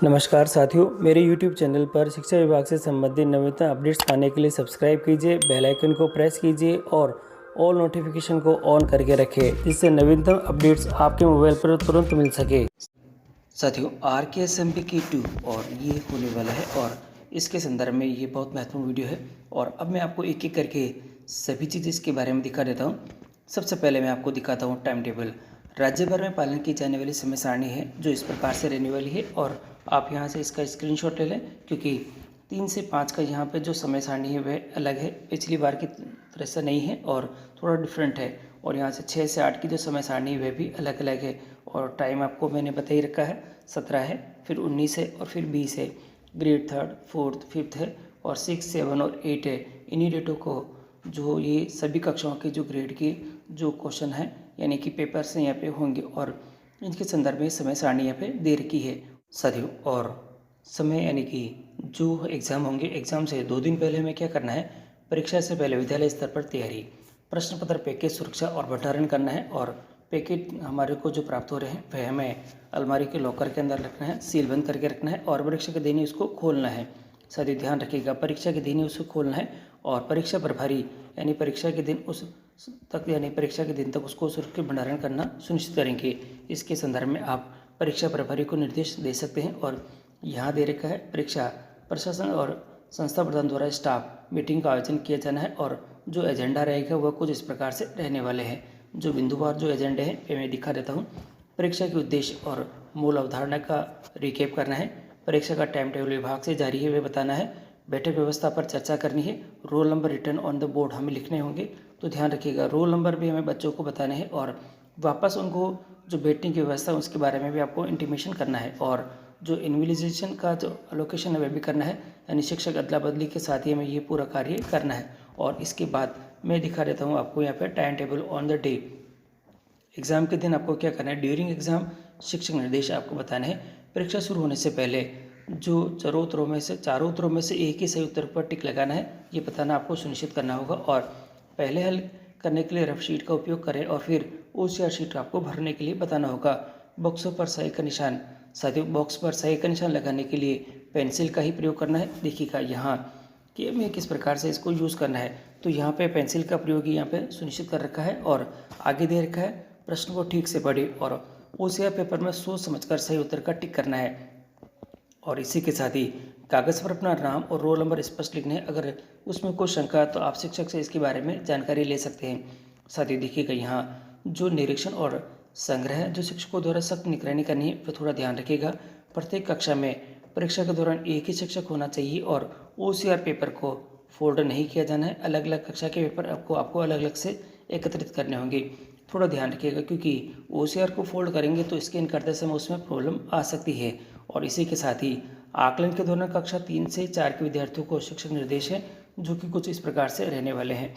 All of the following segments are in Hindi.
नमस्कार साथियों, मेरे YouTube चैनल पर शिक्षा विभाग से संबंधित नवीनतम अपडेट्स पाने के लिए सब्सक्राइब कीजिए, बेल आइकन को प्रेस कीजिए और ऑल नोटिफिकेशन को ऑन करके रखें, जिससे नवीनतम अपडेट्स आपके मोबाइल पर तुरंत मिल सके। साथियों, RKSMP की 2 और ये होने वाला है और इसके संदर्भ में ये बहुत महत्वपूर्ण वीडियो है और अब मैं आपको एक एक करके सभी चीज़ें इसके बारे में दिखा देता हूँ। सबसे पहले मैं आपको दिखाता हूँ टाइम टेबल। राज्य भर में पालन की जाने वाली समय सारणी है जो इस प्रकार से रहने वाली है और आप यहाँ से इसका स्क्रीनशॉट ले लें, क्योंकि 3 से 5 का यहाँ पे जो समय सारणी है वह अलग है, पिछली बार की तरह से नहीं है और थोड़ा डिफरेंट है। और यहाँ से 6 से 8 की जो समय सारणी है वह भी अलग अलग है और टाइम आपको मैंने बता ही रखा है। 17 है, फिर 19 है और फिर 20 है। ग्रेड 3rd, 4th, 5th है और 6, 7 और 8 है। इन्हीं डेटों को जो ये सभी कक्षाओं के जो ग्रेड के जो क्वेश्चन हैं यानी कि पेपर्स यहाँ पे होंगे और इनके संदर्भ में समय सारणी यहाँ पे दे रखी है साथियों। और समय यानी कि जो एग्ज़ाम होंगे, एग्ज़ाम से 2 दिन पहले हमें क्या करना है, परीक्षा से पहले विद्यालय स्तर पर तैयारी, प्रश्न पत्र पैकेज सुरक्षा और भंडारण करना है और पैकेट हमारे को जो प्राप्त हो रहे हैं वह हमें अलमारी के लॉकर के अंदर रखना है, सील बंद करके रखना है और परीक्षा के दिन ही उसको खोलना है। साथ ही ध्यान रखिएगा, परीक्षा के दिन ही उसको खोलना है और परीक्षा प्रभारी यानी परीक्षा के दिन परीक्षा के दिन तक उसको सुरक्षित भंडारण करना सुनिश्चित करेंगे। इसके संदर्भ में आप परीक्षा प्रभारी को निर्देश दे सकते हैं और यहाँ दे रखा है, परीक्षा प्रशासन और संस्था प्रधान द्वारा स्टाफ मीटिंग का आयोजन किया जाना है और जो एजेंडा रहेगा वह कुछ इस प्रकार से रहने वाले हैं। जो बिंदुवार जो एजेंडे हैं वे मैं दिखा देता हूँ। परीक्षा के उद्देश्य और मूल अवधारणा का रिकेप करना है, परीक्षा का टाइम टेबल विभाग से जारी है वे बताना है, बैठक व्यवस्था पर चर्चा करनी है, roll number return on the board हमें लिखने होंगे। तो ध्यान रखिएगा, रोल नंबर भी हमें बच्चों को बताने हैं और वापस उनको जो बैठने की व्यवस्था है उसके बारे में भी आपको इंटीमेशन करना है और जो इन्विजिलेशन का जो एलोकेशन है वह भी करना है, यानी शिक्षक अदला बदली के साथ ही हमें ये पूरा कार्य करना है। और इसके बाद मैं दिखा देता हूँ आपको यहाँ पे time table on the day. Exam के दिन आपको क्या करना है, ड्यूरिंग एग्ज़ाम शिक्षक निर्देश आपको बताने हैं। परीक्षा शुरू होने से पहले जो चारों उत्तरों में से एक ही सही उत्तर पर टिक लगाना है, ये बताना आपको सुनिश्चित करना होगा। और पहले हल करने के लिए रफ शीट का उपयोग करें और फिर OCR शीट आपको भरने के लिए बताना होगा। बॉक्सों पर सही का निशान, साथियों बॉक्स पर सही का निशान लगाने के लिए पेंसिल का ही प्रयोग करना है। देखिएगा यहाँ कि हमें किस प्रकार से इसको यूज़ करना है, तो यहाँ पे पेंसिल का प्रयोग यहाँ पे सुनिश्चित कर रखा है और आगे दे रखा है, प्रश्न को ठीक से पढ़ें और OCR पेपर में सोच समझकर सही उत्तर का टिक करना है। और इसी के साथ ही कागज़ पर अपना नाम और रोल नंबर स्पष्ट लिखने हैं। अगर उसमें कोई शंका है तो आप शिक्षक से इसके बारे में जानकारी ले सकते हैं। साथ ही देखिएगा यहाँ जो निरीक्षण और संग्रह है, जो शिक्षकों द्वारा सख्त निगरानी करनी है वह थोड़ा ध्यान रखिएगा। प्रत्येक कक्षा में परीक्षा के दौरान एक ही शिक्षक होना चाहिए और OCR पेपर को फोल्ड नहीं किया जाना है। अलग अलग कक्षा के पेपर आपको अलग अलग से एकत्रित करने होंगे, थोड़ा ध्यान रखिएगा, क्योंकि OCR को फोल्ड करेंगे तो स्कैन करते समय उसमें प्रॉब्लम आ सकती है। और इसी के साथ ही आकलन के दौरान कक्षा 3 से 4 के विद्यार्थियों को शिक्षक निर्देश है जो कि कुछ इस प्रकार से रहने वाले हैं।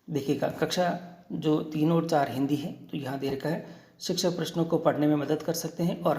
देखिएगा, कक्षा जो 3 और 4 हिंदी है तो यहाँ दे रखा है, शिक्षक प्रश्नों को पढ़ने में मदद कर सकते हैं और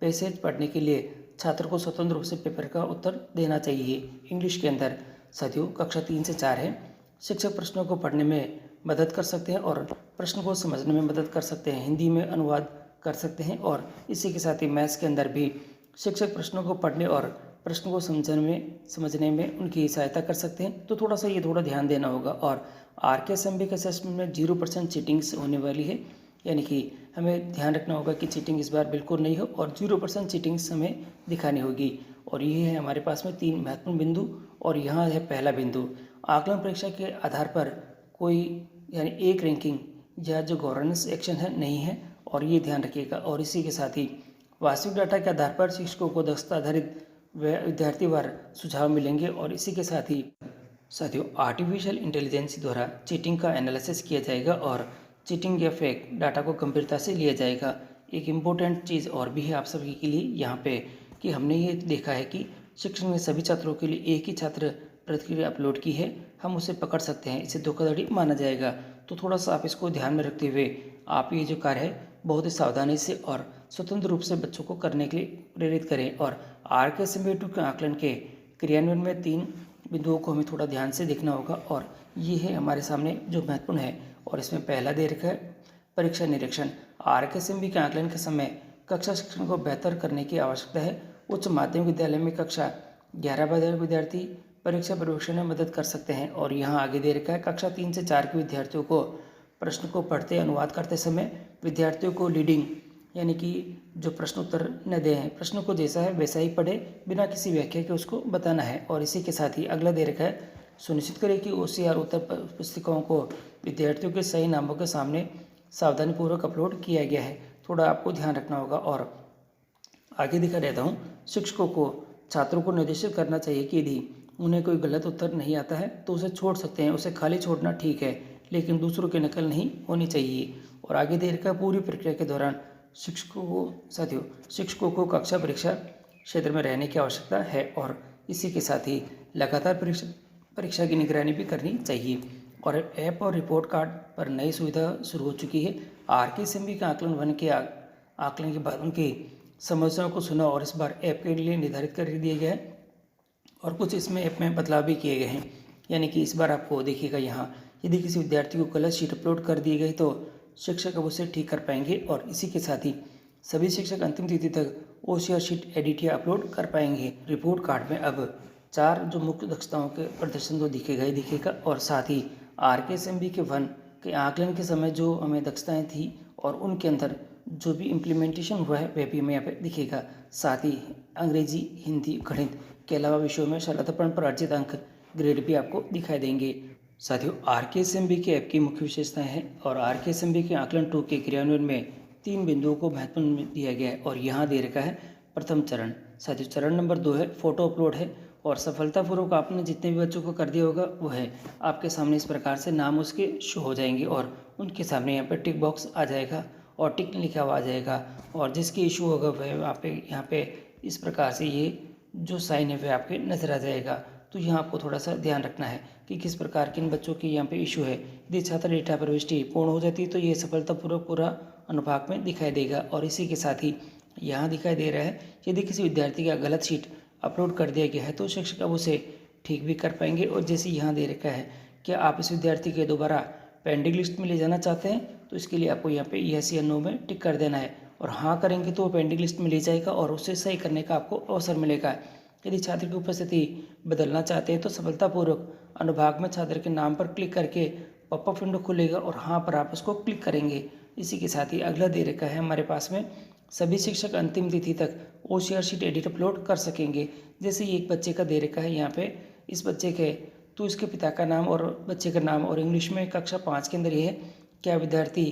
पैसेज पढ़ने के लिए छात्र को स्वतंत्र रूप से पेपर का उत्तर देना चाहिए इंग्लिश के अंदर। साथियों कक्षा 3 से 4 है, शिक्षक प्रश्नों को पढ़ने में मदद कर सकते हैं और प्रश्न को समझने में मदद कर सकते हैं, हिंदी में अनुवाद कर सकते हैं। और इसी के साथ ही मैथ्स के अंदर भी शिक्षक प्रश्नों को पढ़ने और प्रश्न को समझने में उनकी सहायता कर सकते हैं। तो थोड़ा सा ये ध्यान देना होगा। और RKSMP के असेसमेंट में 0% चीटिंग्स होने वाली है, यानी कि हमें ध्यान रखना होगा कि चीटिंग इस बार बिल्कुल नहीं हो और 0% चीटिंग्स हमें दिखानी होगी। और ये है हमारे पास में 3 महत्वपूर्ण बिंदु। और यहाँ है पहला बिंदु, आकलन परीक्षा के आधार पर कोई यानी एक रैंकिंग या जो गवर्नेंस एक्शन है नहीं है, और ये ध्यान रखिएगा। और इसी के साथ ही वास्तविक डाटा के आधार पर शिक्षकों को दक्षता आधारित व विद्यार्थीवार सुझाव मिलेंगे। और इसी के साथ ही साथियों आर्टिफिशियल इंटेलिजेंस द्वारा चीटिंग का एनालिसिस किया जाएगा और चीटिंग या फेक डाटा को गंभीरता से लिया जाएगा। एक इम्पोर्टेंट चीज़ और भी है आप सभी के लिए यहाँ पे कि हमने ये देखा है कि शिक्षक ने सभी छात्रों के लिए एक ही छात्र प्रतिक्रिया अपलोड की है, हम उसे पकड़ सकते हैं, इसे धोखाधड़ी माना जाएगा। तो थोड़ा सा आप इसको ध्यान में रखते हुए आप ये जो कार्य है बहुत ही सावधानी से और स्वतंत्र रूप से बच्चों को करने के लिए प्रेरित करें। और RKSMP 2 के आकलन के क्रियान्वयन में 3 बिंदुओं को हमें थोड़ा ध्यान से देखना होगा और ये है हमारे सामने जो महत्वपूर्ण है। और इसमें पहला दे रखा है परीक्षा निरीक्षण। RKSMP के आकलन के समय कक्षा शिक्षण को बेहतर करने की आवश्यकता है। उच्च माध्यमिक विद्यालय में कक्षा 11 विद्यार्थी परीक्षा परिवेक्षण में मदद कर सकते हैं। और यहाँ आगे दे रखा है, कक्षा 3 से 4 के विद्यार्थियों को प्रश्न को पढ़ते अनुवाद करते समय विद्यार्थियों को लीडिंग यानी कि जो प्रश्न उत्तर न दें, प्रश्न को जैसा है वैसा ही पढ़े, बिना किसी व्याख्या के उसको बताना है। और इसी के साथ ही अगला दे रखा है, सुनिश्चित करें कि OCR उत्तर पुस्तिकाओं को विद्यार्थियों के सही नामों के सामने सावधानीपूर्वक अपलोड किया गया है। थोड़ा आपको ध्यान रखना होगा। और आगे दिखा देता हूँ, शिक्षकों को छात्रों को निर्देशित करना चाहिए कि यदि उन्हें कोई गलत उत्तर नहीं आता है तो उसे छोड़ सकते हैं। उसे खाली छोड़ना ठीक है, लेकिन दूसरों की नकल नहीं होनी चाहिए। और आगे दे रखा, पूरी प्रक्रिया के दौरान शिक्षकों को कक्षा परीक्षा क्षेत्र में रहने की आवश्यकता है। और इसी के साथ ही लगातार परीक्षा की निगरानी भी करनी चाहिए। और ऐप और रिपोर्ट कार्ड पर नई सुविधा शुरू हो चुकी है। RKSMB के आकलन 1 के आकलन के बाद उनकी समस्याओं को सुना और इस बार ऐप के लिए निर्धारित कर दिया गया है और कुछ इसमें ऐप में बदलाव भी किए गए हैं। यानी कि इस बार आपको देखिएगा, यहाँ यदि किसी विद्यार्थी को गलत शीट अपलोड कर दी गई तो शिक्षक अब उसे ठीक कर पाएंगे। और इसी के साथ ही सभी शिक्षक अंतिम तिथि तक OCR शीट एडिट या अपलोड कर पाएंगे। रिपोर्ट कार्ड में अब 4 जो मुख्य दक्षताओं के प्रदर्शन तो दिखेगा और साथ ही RKSMB के 1 के आकलन के समय जो हमें दक्षताएं थी और उनके अंदर जो भी इम्प्लीमेंटेशन हुआ है वह भी हमें यहाँ पे दिखेगा। साथ ही अंग्रेजी, हिंदी, गणित के अलावा विषयों में शरणार्थीकरण पर अर्जित अंक ग्रेड भी आपको दिखाई देंगे। साथियों, RKSMB के ऐप की मुख्य विशेषताएं हैं और RKSMB के आकलन 2 के क्रियान्वयन में 3 बिंदुओं को महत्वपूर्ण दिया गया है और यहाँ दे रखा है प्रथम चरण। साथियों, चरण नंबर 2 है फोटो अपलोड है और सफलतापूर्वक आपने जितने भी बच्चों को कर दिया होगा वो है आपके सामने इस प्रकार से नाम उसके शो हो जाएंगे और उनके सामने यहाँ पे टिक बॉक्स आ जाएगा और टिक लिखा हुआ आ जाएगा और जिसके इशू होगा वह आप यहाँ पे इस प्रकार से ये जो साइन है वह आपके नज़र आ जाएगा। तो यहाँ आपको थोड़ा सा ध्यान रखना है कि किस प्रकार के इन बच्चों की यहाँ पे इशू है। यदि छात्र डेटा प्रविष्टि पूर्ण हो जाती है तो ये सफलतापूर्वक पूरा अनुभाग में दिखाई देगा। और इसी के साथ ही यहाँ दिखाई दे रहा है, यदि किसी विद्यार्थी का गलत शीट अपलोड कर दिया गया है तो शिक्षक अब उसे ठीक भी कर पाएंगे। और जैसे यहाँ दे रखा है, क्या आप इस विद्यार्थी के दोबारा पेंडिंग लिस्ट में ले जाना चाहते हैं तो इसके लिए आपको यहाँ पे यस या नो में टिक कर देना है और हाँ करेंगे तो वो पेंडिंग लिस्ट में ले जाएगा और उसे सही करने का आपको अवसर मिलेगा। यदि छात्र की उपस्थिति बदलना चाहते हैं तो सफलतापूर्वक अनुभाग में छात्र के नाम पर क्लिक करके पॉपअप विंडो खुलेगा और हाँ पर आप उसको क्लिक करेंगे। इसी के साथ ही अगला दे रखा है हमारे पास में, सभी शिक्षक अंतिम तिथि तक OCR शीट एडिट अपलोड कर सकेंगे। जैसे एक बच्चे का दे रखा है यहाँ पे, इस बच्चे के तो इसके पिता का नाम और बच्चे का नाम और इंग्लिश में कक्षा 5 के अंदर ये है, क्या विद्यार्थी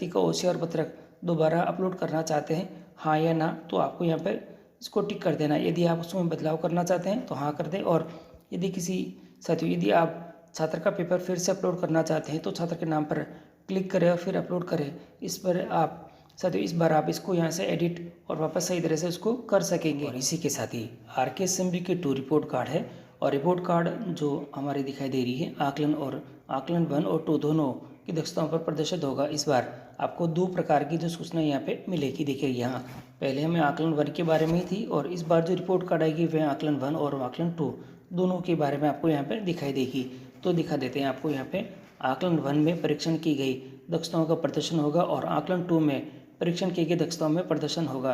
का OCR पत्रक दोबारा अपलोड करना चाहते हैं, हाँ या ना, तो आपको यहाँ पर इसको टिक कर देना। यदि आप उसमें बदलाव करना चाहते हैं तो हाँ कर दें। और यदि आप छात्र का पेपर फिर से अपलोड करना चाहते हैं तो छात्र के नाम पर क्लिक करें और फिर अपलोड करें। इस बार आप इसको यहाँ से एडिट और वापस सही तरह से उसको कर सकेंगे। और इसी के साथ ही RKSMB के 2 रिपोर्ट कार्ड है और रिपोर्ट कार्ड जो हमारी दिखाई दे रही है आकलन 1 और 2 दोनों की दक्षताओं पर प्रदर्शित होगा। इस बार आपको 2 प्रकार की जो सूचना यहाँ पे मिलेगी। देखिए, यहाँ पहले हमें आकलन 1 के बारे में ही थी और इस बार जो रिपोर्ट कार्ड आएगी वह आकलन 1 और आकलन 2 दोनों के बारे में आपको यहाँ पे दिखाई देगी। तो दिखा देते हैं आपको, यहाँ पे आकलन 1 में परीक्षण की गई दक्षताओं का प्रदर्शन होगा और आकलन 2 में परीक्षण की गई दक्षताओं में प्रदर्शन होगा।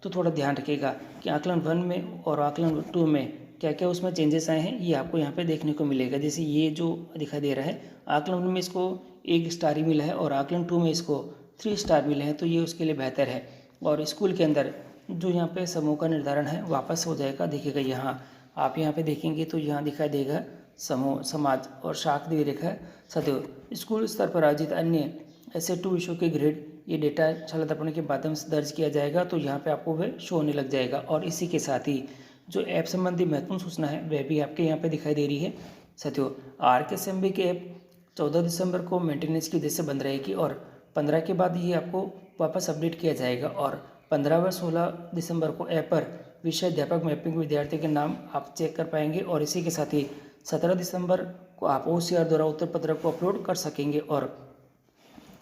तो थोड़ा ध्यान रखिएगा कि आकलन 1 में और आकलन 2 में क्या क्या उसमें चेंजेस आए हैं, ये आपको यहाँ पे देखने को मिलेगा। जैसे ये जो दिखाई दे रहा है, आकलन 1 में इसको 1 स्टार ही मिला है और आकलन 2 में इसको 3 स्टार मिले हैं, तो ये उसके लिए बेहतर है। और स्कूल के अंदर जो यहाँ पे समूह का निर्धारण है वापस हो जाएगा। देखिएगा, यहाँ आप यहाँ पे देखेंगे तो यहाँ दिखाई देगा समूह, समाज और शाख दे रखा है। साथियों, स्कूल स्तर पर आयोजित अन्य ऐसे 2 विषयों के ग्रेड ये डेटा छात्रपण के माध्यम से दर्ज किया जाएगा, तो यहाँ पे आपको वह शो होने लग जाएगा। और इसी के साथ ही जो ऐप संबंधी महत्वपूर्ण सूचना है वह भी आपके यहाँ पे दिखाई दे रही है। साथियों, RKSMB के ऐप 14 दिसंबर को मेंटेनेंस की वजह से बंद रहेगी और 15 के बाद ये आपको वापस अपडेट किया जाएगा और 15 व 16 दिसंबर को ऐप पर विषय अध्यापक मैपिंग विद्यार्थी के नाम आप चेक कर पाएंगे। और इसी के साथ ही 17 दिसंबर को आप OCR द्वारा उत्तर पत्रक को अपलोड कर सकेंगे और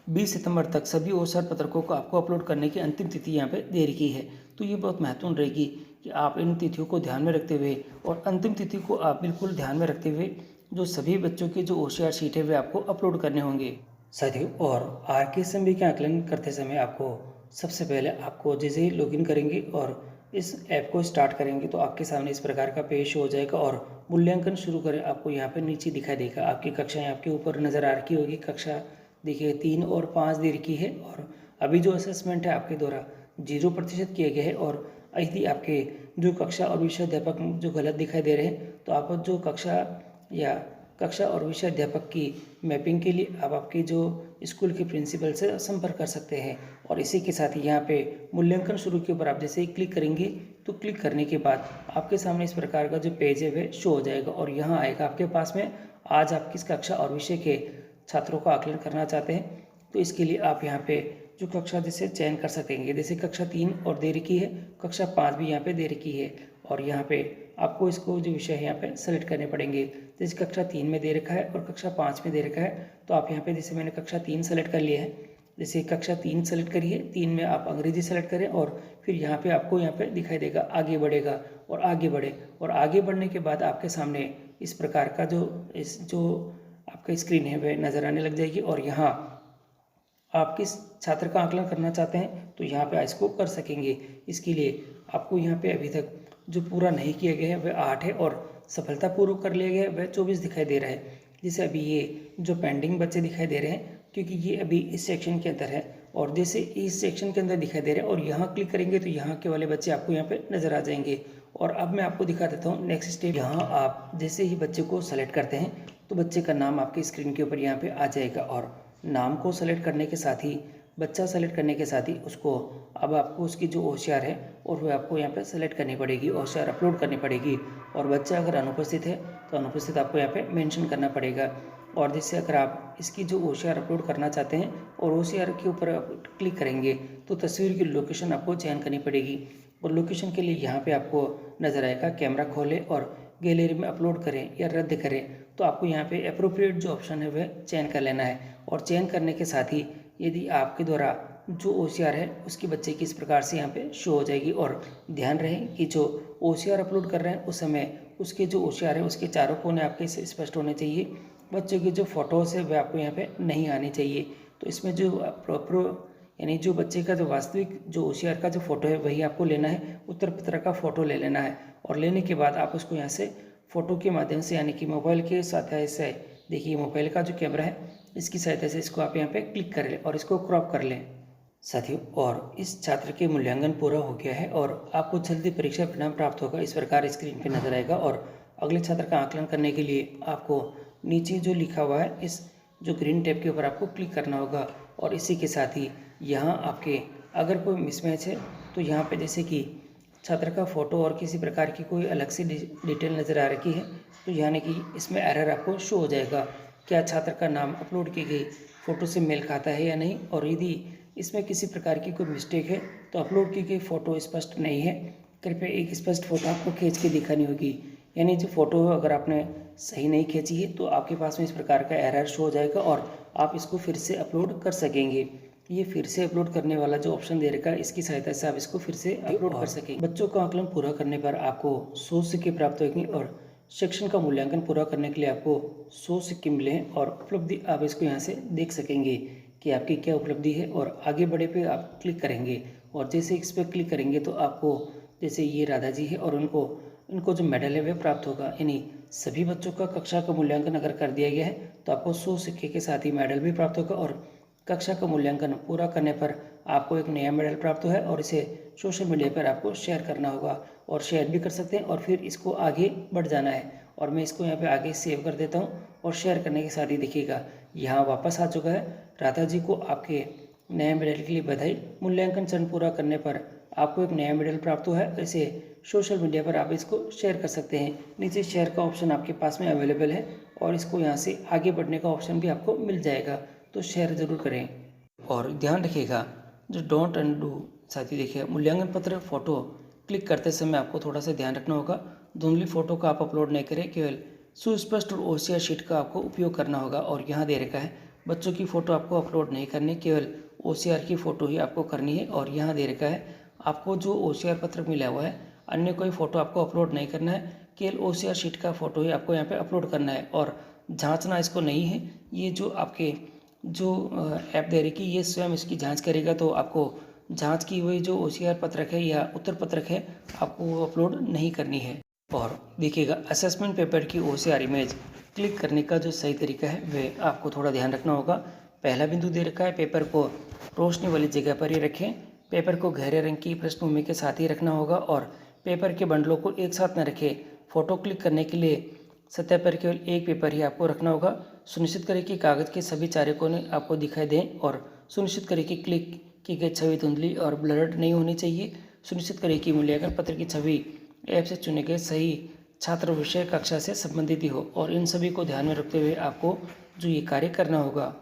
20 सितंबर तक सभी OCR पत्रकों को आपको अपलोड करने की अंतिम तिथि यहाँ पे दे रखी है। तो ये बहुत महत्वपूर्ण रहेगी कि आप इन तिथियों को ध्यान में रखते हुए और अंतिम तिथि को आप बिल्कुल ध्यान में रखते हुए जो सभी बच्चों की जो OCR शीट है वे आपको अपलोड करने होंगे। साथियों, और RKSMB के आकलन करते समय आपको सबसे पहले आपको जैसे ही लॉगिन करेंगे और इस ऐप को स्टार्ट करेंगे तो आपके सामने इस प्रकार का पेज हो जाएगा और मूल्यांकन शुरू करें आपको यहाँ पे नीचे दिखाई देगा। आपकी कक्षाएं आपके ऊपर नज़र आ रही होगी। कक्षा देखिए 3 और 5 दे रखी है और अभी जो असेसमेंट है आपके द्वारा 0% किया गया है। और यदि आपके जो कक्षा और विषय अध्यापक जो गलत दिखाई दे रहे हैं तो आप जो कक्षा और विषय अध्यापक की मैपिंग के लिए आप आपके जो स्कूल के प्रिंसिपल से संपर्क कर सकते हैं। और इसी के साथ ही यहाँ पे मूल्यांकन शुरू के ऊपर आप जैसे ही क्लिक करेंगे तो क्लिक करने के बाद आपके सामने इस प्रकार का जो पेज है वह शो हो जाएगा और यहाँ आएगा आपके पास में आज आप किस कक्षा और विषय के छात्रों का आकलन करना चाहते हैं। तो इसके लिए आप यहाँ पे जो कक्षा जैसे चयन कर सकेंगे। जैसे कक्षा 3 और दे रखी है, कक्षा 5 भी यहाँ पे दे रखी है और यहाँ पे आपको इसको जो विषय है यहाँ पे सेलेक्ट करने पड़ेंगे। जैसे कक्षा 3 में दे रखा है और कक्षा 5 में दे रखा है तो आप यहाँ पे जैसे मैंने कक्षा 3 सेलेक्ट कर लिया है। जैसे कक्षा 3 सेलेक्ट करिए, 3 में आप अंग्रेजी सेलेक्ट करें और फिर यहाँ पे आपको यहाँ पे दिखाई देगा आगे बढ़ेगा और आगे बढ़े। और आगे बढ़ने के बाद आपके सामने इस प्रकार का जो आपका स्क्रीन है वह नज़र आने लग जाएगी और यहाँ आप किस छात्र का आकलन करना चाहते हैं तो यहाँ पे इसको कर सकेंगे। इसके लिए आपको यहाँ पे अभी तक जो पूरा नहीं किया गया है वह 8 है और सफलतापूर्वक कर लिया गया है वह 24 दिखाई दे रहा है। जैसे अभी ये जो पेंडिंग बच्चे दिखाई दे रहे हैं क्योंकि ये अभी इस सेक्शन के अंदर है और जैसे इस सेक्शन के अंदर दिखाई दे रहे हैं और यहाँ क्लिक करेंगे तो यहाँ के वाले बच्चे आपको यहाँ पे नज़र आ जाएंगे। और अब मैं आपको दिखा देता हूँ नेक्स्ट स्टेप। यहाँ आप जैसे ही बच्चे को सेलेक्ट करते हैं तो बच्चे का नाम आपके स्क्रीन के ऊपर यहाँ पे आ जाएगा और नाम को सेलेक्ट करने के साथ ही बच्चा सेलेक्ट करने के साथ ही उसको अब आपको उसकी जो होशियार है और वह आपको यहाँ पे सेलेक्ट करनी पड़ेगी, होशियार अपलोड करनी पड़ेगी। और बच्चा अगर अनुपस्थित है तो अनुपस्थित आपको यहाँ पे मेंशन करना पड़ेगा। और जैसे अगर आप इसकी जो होशियार अपलोड करना चाहते हैं और होशियार के ऊपर आप क्लिक करेंगे तो तस्वीर की लोकेशन आपको चयन करनी पड़ेगी। और लोकेशन के लिए यहाँ पे आपको नज़र आएगा कैमरा खोलें और गैलरी में अपलोड करें या रद्द करें। तो आपको यहाँ पे अप्रोप्रिएट जो ऑप्शन है वह चयन कर लेना है। और चयन करने के साथ ही यदि आपके द्वारा जो OCR है उसके बच्चे की इस प्रकार से यहाँ पे शो हो जाएगी। और ध्यान रहे कि जो OCR अपलोड कर रहे हैं उस समय उसके जो OCR है उसके चारों कोने आपके स्पष्ट होने चाहिए। बच्चों की जो फ़ोटोज़ है वह आपको यहाँ पे नहीं आनी चाहिए। तो इसमें जो प्रॉपर यानी जो बच्चे का जो वास्तविक जो OCR का जो फ़ोटो है वही आपको लेना है, उत्तर पत्र का फ़ोटो ले लेना है। और लेने के बाद आप उसको यहाँ से फ़ोटो के माध्यम से यानी कि मोबाइल के सहायता से, देखिए मोबाइल का जो कैमरा है इसकी सहायता से इसको आप यहाँ पे क्लिक कर लें और इसको क्रॉप कर लें। साथियों, और इस छात्र के मूल्यांकन पूरा हो गया है और आपको जल्दी परीक्षा परिणाम प्राप्त होगा, इस प्रकार स्क्रीन पे नजर आएगा। और अगले छात्र का आकलन करने के लिए आपको नीचे जो लिखा हुआ है इस जो ग्रीन टैब के ऊपर आपको क्लिक करना होगा। और इसी के साथ ही यहाँ आपके अगर कोई मिसमैच है तो यहाँ पे जैसे कि छात्र का फ़ोटो और किसी प्रकार की कोई अलग से डिटेल नज़र आ रही है तो यानी कि इसमें एरर आपको शो हो जाएगा, क्या छात्र का नाम अपलोड की गई फ़ोटो से मेल खाता है या नहीं। और यदि इसमें किसी प्रकार की कोई मिस्टेक है तो अपलोड की गई फ़ोटो स्पष्ट नहीं है, कृपया एक स्पष्ट फ़ोटो आपको खींच के दिखानी होगी। यानी जो फ़ोटो अगर आपने सही नहीं खींची है तो आपके पास में इस प्रकार का एरर शो हो जाएगा और आप इसको फिर से अपलोड कर सकेंगे। ये फिर से अपलोड करने वाला जो ऑप्शन दे रखा है इसकी सहायता से आप इसको फिर से अपलोड कर सकेंगे। बच्चों का आकलन पूरा करने पर आपको 100 सिक्के प्राप्त होंगे और सेक्शन का मूल्यांकन पूरा करने के लिए आपको 100 सिक्के मिले हैं। और उपलब्धि आप इसको यहाँ से देख सकेंगे कि आपकी क्या उपलब्धि है। और आगे बढ़े पे आप क्लिक करेंगे और जैसे इस पर क्लिक करेंगे तो आपको जैसे ये राधा जी है और इनको जो मेडल है वह प्राप्त होगा। यानी सभी बच्चों का कक्षा का मूल्यांकन अगर कर दिया गया है तो आपको 100 सिक्के के साथ ही मेडल भी प्राप्त होगा। और कक्षा का मूल्यांकन पूरा करने पर आपको एक नया मेडल प्राप्त है और इसे सोशल मीडिया पर आपको शेयर करना होगा और शेयर भी कर सकते हैं और फिर इसको आगे बढ़ जाना है। और मैं इसको यहाँ पे आगे सेव कर देता हूँ और शेयर करने के साथ ही देखिएगा यहाँ वापस आ चुका है। राधा जी को आपके नए मेडल के लिए बधाई। मूल्यांकन चरण पूरा करने पर आपको एक नया मेडल प्राप्त हुआ है। इसे सोशल मीडिया पर आप इसको शेयर कर सकते हैं। नीचे शेयर का ऑप्शन आपके पास में अवेलेबल है और इसको यहाँ से आगे बढ़ने का ऑप्शन भी आपको मिल जाएगा, तो शेयर ज़रूर करें। और ध्यान रखिएगा जो डोंट अनडू साथी, देखिए मूल्यांकन पत्र फ़ोटो क्लिक करते समय आपको थोड़ा सा ध्यान रखना होगा। धुंधली फ़ोटो का आप अपलोड नहीं करें, केवल सुस्पष्ट और OCR शीट का आपको उपयोग करना होगा। और यहाँ दे रखा है बच्चों की फ़ोटो आपको अपलोड नहीं करनी, केवल OCR की फ़ोटो ही आपको करनी है। और यहाँ दे रखा है आपको जो OCR पत्र मिला हुआ है अन्य कोई फ़ोटो आपको अपलोड नहीं करना है, केवल OCR शीट का फ़ोटो ही आपको यहाँ पे अपलोड करना है। और जांचना इसको नहीं है, ये जो आपके जो ऐप दे रही कि ये स्वयं इसकी जांच करेगा तो आपको जांच की हुई जो OCR पत्रक है या उत्तर पत्रक है आपको वो अपलोड नहीं करनी है। और देखिएगा, असेसमेंट पेपर की OCR इमेज क्लिक करने का जो सही तरीका है वह आपको थोड़ा ध्यान रखना होगा। पहला बिंदु दे रखा है, पेपर को रोशनी वाली जगह पर ही रखें। पेपर को गहरे रंग की पृष्ठभूमि के साथ ही रखना होगा और पेपर के बंडलों को एक साथ न रखें। फ़ोटो क्लिक करने के लिए सतह पर केवल एक पेपर ही आपको रखना होगा। सुनिश्चित करें कि कागज़ के सभी चारों कोने आपको दिखाई दें और सुनिश्चित करें कि क्लिक की गई छवि धुंधली और ब्लर्ड नहीं होनी चाहिए। सुनिश्चित करें कि मूल्यांकन पत्र की छवि ऐप से चुने गए सही छात्र विषय कक्षा से संबंधित ही हो और इन सभी को ध्यान में रखते हुए आपको जो ये कार्य करना होगा।